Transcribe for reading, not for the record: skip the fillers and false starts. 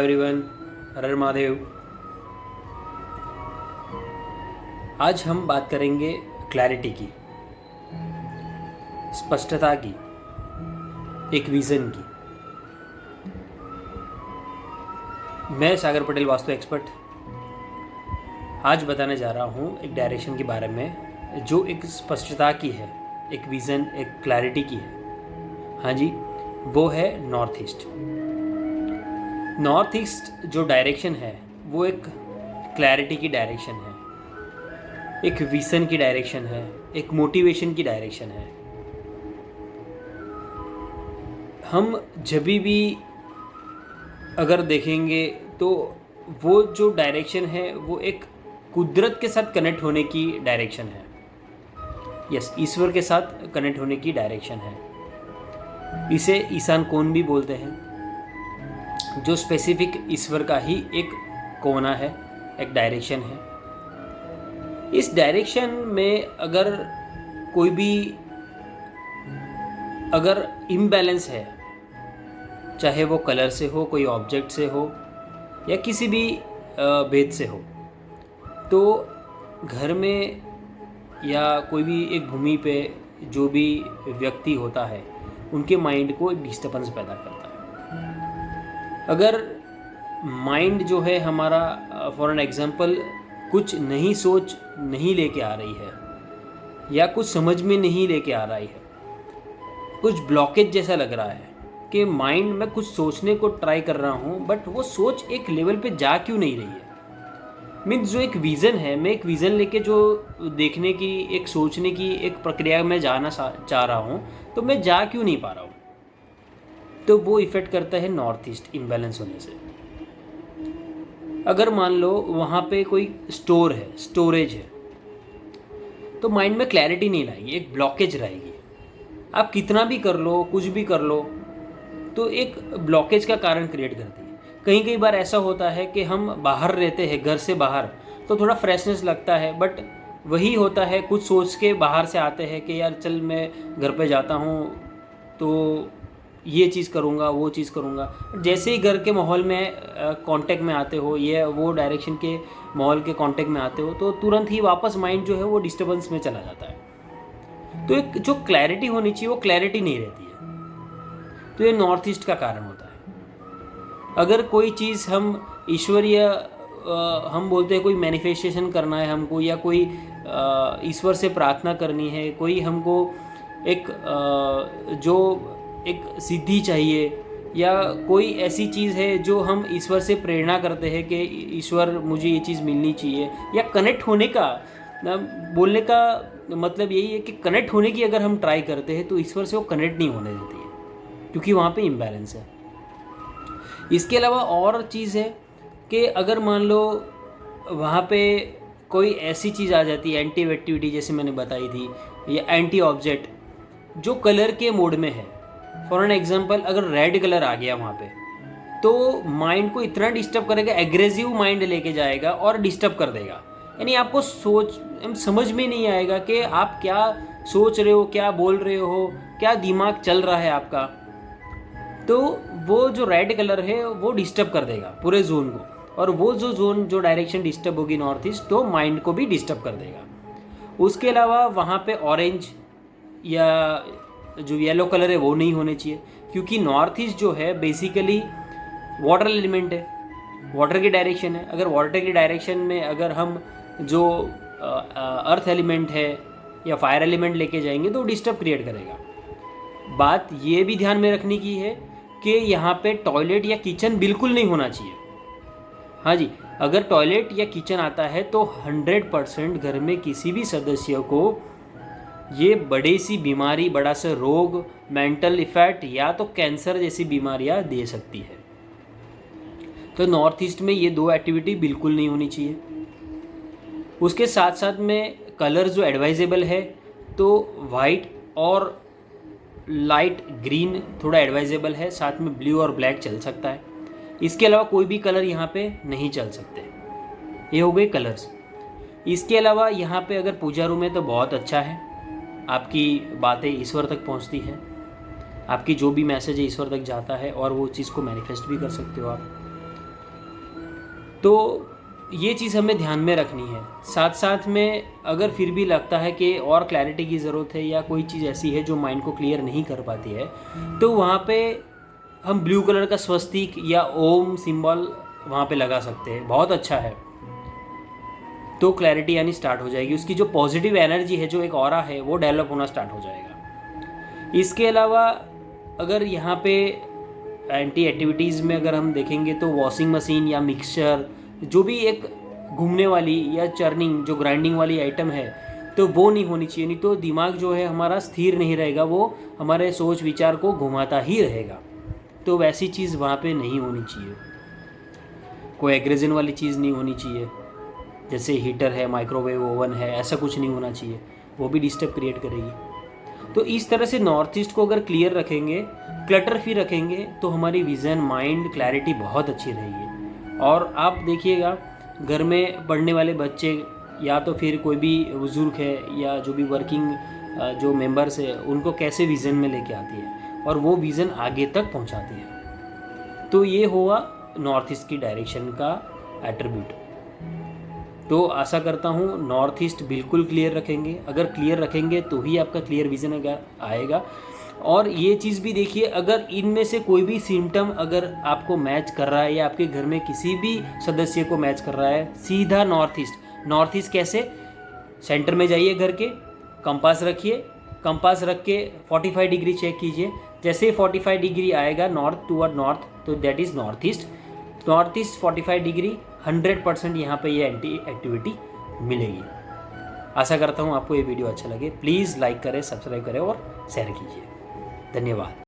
Everyone, हर हर महादेव। आज हम बात करेंगे क्लैरिटी की, स्पष्टता की, एक विज़न की। मैं सागर पटेल, वास्तु एक्सपर्ट, आज बताने जा रहा हूँ एक डायरेक्शन के बारे में जो एक स्पष्टता की है, एक विज़न, एक क्लैरिटी की है। हाँ जी, वो है नॉर्थ ईस्ट। नॉर्थ ईस्ट जो डायरेक्शन है वो एक क्लैरिटी की डायरेक्शन है, एक विज़न की डायरेक्शन है, एक मोटिवेशन की डायरेक्शन है। हम जब भी अगर देखेंगे तो वो जो डायरेक्शन है वो एक कुदरत के साथ कनेक्ट होने की डायरेक्शन है। यस, ईश्वर के साथ कनेक्ट होने की डायरेक्शन है। इसे ईशान कोण भी बोलते हैं, जो स्पेसिफिक ईश्वर का ही एक कोना है, एक डायरेक्शन है। इस डायरेक्शन में अगर कोई भी अगर इम्बैलेंस है, चाहे वो कलर से हो, कोई ऑब्जेक्ट से हो या किसी भी भेद से हो, तो घर में या कोई भी एक भूमि पे जो भी व्यक्ति होता है उनके माइंड को एक डिस्टर्बेंस पैदा करता है। अगर माइंड जो है हमारा फॉर एन एग्जांपल कुछ नई सोच नहीं लेके आ रही है या कुछ समझ में नहीं लेके आ रही है, कुछ ब्लॉकेज जैसा लग रहा है कि माइंड में कुछ सोचने को ट्राई कर रहा हूँ बट वो सोच एक लेवल पे जा क्यों नहीं रही है। मीन्स जो एक विज़न है, मैं एक विज़न लेके जो देखने की, एक सोचने की एक प्रक्रिया में जाना चाह रहा हूँ, तो मैं जा क्यों नहीं पा रहा हूँ। तो वो इफ़ेक्ट करता है नॉर्थ ईस्ट इम्बैलेंस होने से। अगर मान लो वहाँ पे कोई स्टोर है, स्टोरेज है, तो माइंड में क्लैरिटी नहीं लाएगी, एक ब्लॉकेज रहेगी। आप कितना भी कर लो, कुछ भी कर लो, तो एक ब्लॉकेज का कारण क्रिएट करती है। कई बार ऐसा होता है कि हम बाहर रहते हैं, घर से बाहर, तो थोड़ा फ्रेशनेस लगता है, बट वही होता है कुछ सोच के बाहर से आते हैं कि यार चल मैं घर पे जाता हूँ तो ये चीज़ करूँगा, वो चीज़ करूँगा। जैसे ही घर के माहौल में कांटेक्ट में आते हो, ये वो डायरेक्शन के माहौल के कांटेक्ट में आते हो, तो तुरंत ही वापस माइंड जो है वो डिस्टर्बेंस में चला जाता है। तो एक जो क्लैरिटी होनी चाहिए वो क्लैरिटी नहीं रहती है। तो ये नॉर्थ ईस्ट का कारण होता है। अगर कोई चीज़ हम ईश्वरीय हम बोलते हैं, कोई मैनिफेस्टेशन करना है हमको, या कोई ईश्वर से प्रार्थना करनी है, कोई हमको एक जो एक सिद्धि चाहिए, या कोई ऐसी चीज़ है जो हम ईश्वर से प्रेरणा करते हैं कि ईश्वर मुझे ये चीज़ मिलनी चाहिए, या कनेक्ट होने का बोलने का मतलब यही है कि कनेक्ट होने की अगर हम ट्राई करते हैं तो ईश्वर से वो कनेक्ट नहीं होने देती है, क्योंकि वहाँ पे इम्बैलेंस है। इसके अलावा और चीज़ है कि अगर मान लो वहाँ पे कोई ऐसी चीज़ आ जाती है, एंटी एक्टिविटी जैसे मैंने बताई थी, या एंटी ऑब्जेक्ट जो कलर के मोड में है। फॉर एन एग्जांपल, अगर रेड कलर आ गया वहाँ पे, तो माइंड को इतना डिस्टर्ब करेगा, एग्रेसिव माइंड लेके जाएगा और डिस्टर्ब कर देगा। यानी आपको समझ में नहीं आएगा कि आप क्या सोच रहे हो, क्या बोल रहे हो, क्या दिमाग चल रहा है आपका। तो वो जो रेड कलर है वो डिस्टर्ब कर देगा पूरे जोन को, और वो जो डायरेक्शन डिस्टर्ब होगी नॉर्थ ईस्ट, तो माइंड को भी डिस्टर्ब कर देगा। उसके अलावा वहाँ पे ऑरेंज या जो येलो कलर है वो नहीं होने चाहिए, क्योंकि नॉर्थ ईस्ट जो है बेसिकली वाटर एलिमेंट है, वाटर की डायरेक्शन है। अगर वाटर की डायरेक्शन में अगर हम जो अर्थ एलिमेंट है या फायर एलिमेंट लेके जाएंगे तो डिस्टर्ब क्रिएट करेगा। बात ये भी ध्यान में रखने की है कि यहाँ पे टॉयलेट या किचन बिल्कुल नहीं होना चाहिए। हाँ जी, अगर टॉयलेट या किचन आता है तो 100% घर में किसी भी सदस्य को ये बड़ी सी बीमारी, बड़ा सा रोग, मेंटल इफेक्ट या तो कैंसर जैसी बीमारियां दे सकती है। तो नॉर्थ ईस्ट में ये दो एक्टिविटी बिल्कुल नहीं होनी चाहिए। उसके साथ साथ में कलर जो एडवाइजेबल है, तो वाइट और लाइट ग्रीन थोड़ा एडवाइजेबल है, साथ में ब्लू और ब्लैक चल सकता है। इसके अलावा कोई भी कलर यहाँ पे नहीं चल सकते। ये हो गए कलर्स। इसके अलावा यहाँ पे अगर पूजा रूम है तो बहुत अच्छा है, आपकी बातें ईश्वर तक पहुँचती हैं, आपकी जो भी मैसेज है ईश्वर तक जाता है और वो चीज़ को मैनिफेस्ट भी कर सकते हो आप। तो ये चीज़ हमें ध्यान में रखनी है। साथ साथ में अगर फिर भी लगता है कि और क्लैरिटी की ज़रूरत है या कोई चीज़ ऐसी है जो माइंड को क्लियर नहीं कर पाती है, तो वहाँ पे हम ब्लू कलर का स्वस्तिक या ओम सिंबल वहाँ पे लगा सकते हैं, बहुत अच्छा है। तो क्लैरिटी यानी स्टार्ट हो जाएगी, उसकी जो पॉजिटिव एनर्जी है, जो एक ऑरा है, वो डेवलप होना स्टार्ट हो जाएगा। इसके अलावा अगर यहाँ पे एंटी एक्टिविटीज़ में अगर हम देखेंगे तो वॉशिंग मशीन या मिक्सचर, जो भी एक घूमने वाली या चर्निंग जो ग्राइंडिंग वाली आइटम है, तो वो नहीं होनी चाहिए। नहीं तो दिमाग जो है हमारा स्थिर नहीं रहेगा, वो हमारे सोच विचार को घुमाता ही रहेगा। तो वैसी चीज़ वहाँ पे नहीं होनी चाहिए। कोई एग्रेजन वाली चीज़ नहीं होनी चाहिए, जैसे हीटर है, माइक्रोवेव ओवन है, ऐसा कुछ नहीं होना चाहिए, वो भी डिस्टर्ब क्रिएट करेगी। तो इस तरह से नॉर्थ ईस्ट को अगर क्लियर रखेंगे, क्लटर फ्री रखेंगे, तो हमारी विज़न, माइंड क्लैरिटी बहुत अच्छी रहेगी। और आप देखिएगा घर में पढ़ने वाले बच्चे या तो फिर कोई भी बुज़ुर्ग है या जो भी वर्किंग जो मेंबर्स है, उनको कैसे विज़न में लेके आती है और वो विज़न आगे तक पहुंचाती है। तो ये हुआ नॉर्थ ईस्ट की डायरेक्शन का एट्रीब्यूट। तो आशा करता हूँ नॉर्थ ईस्ट बिल्कुल क्लियर रखेंगे। अगर क्लियर रखेंगे तो ही आपका क्लियर विज़न अगर आएगा। और ये चीज़ भी देखिए, अगर इनमें से कोई भी सिम्टम अगर आपको मैच कर रहा है या आपके घर में किसी भी सदस्य को मैच कर रहा है, सीधा नॉर्थ ईस्ट। नॉर्थ ईस्ट कैसे? सेंटर में जाइए घर के, कंपास रखिए, कंपास रख के 45 डिग्री चेक कीजिए। जैसे 45 डिग्री आएगा नॉर्थ टूवर्ड नॉर्थ, तो that is north east. North east 45 degree 100% यहाँ पे ये एंटी एक्टिविटी मिलेगी। आशा करता हूँ आपको ये वीडियो अच्छा लगे। प्लीज़ लाइक करें, सब्सक्राइब करें और शेयर कीजिए। धन्यवाद।